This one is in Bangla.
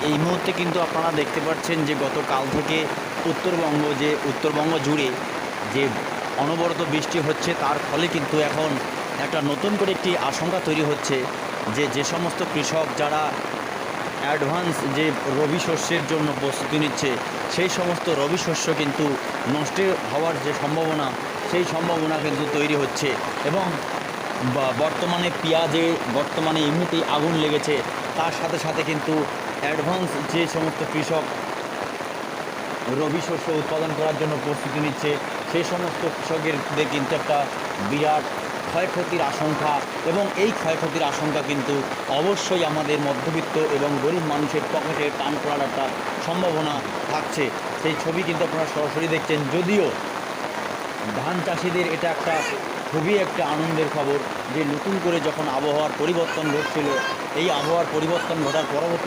এই মুহূর্তে কিন্তু আপনারা দেখতে পাচ্ছেন যে গতকাল থেকে উত্তরবঙ্গ জুড়ে যে অনবরত বৃষ্টি হচ্ছে, তার ফলে কিন্তু এখন একটা নতুন করে একটি আশঙ্কা তৈরি হচ্ছে যে সমস্ত কৃষক যারা অ্যাডভান্স যে রবি শস্যের জন্য প্রস্তুতি নিচ্ছে, সেই সমস্ত রবি শস্য কিন্তু নষ্ট হওয়ার যে সম্ভাবনা, সেই সম্ভাবনা কিন্তু তৈরি হচ্ছে। এবং বর্তমানে পেঁয়াজে এই মুহূর্তেই আগুন লেগেছে, তার সাথে সাথে কিন্তু অ্যাডভান্স যে সমস্ত কৃষক রবি শস্য উৎপাদন করার জন্য প্রস্তুতি নিচ্ছে, সেই সমস্ত কৃষকদের কিন্তু একটা বিরাট ক্ষয়ক্ষতির আশঙ্কা, এবং এই ক্ষয়ক্ষতির আশঙ্কা কিন্তু অবশ্যই আমাদের মধ্যবিত্ত এবং গরিব মানুষের পকেটে টান পড়ার একটা সম্ভাবনা থাকছে। সেই ছবি কিন্তু আপনারা সরাসরি দেখছেন। যদিও ধান চাষিদের এটা একটা খুবই একটা আনন্দের খবর যে নতুন করে যখন আবহাওয়ার পরিবর্তন ঘটছিল, এই আবহাওয়ার পরিবর্তন ঘটার পরবর্তী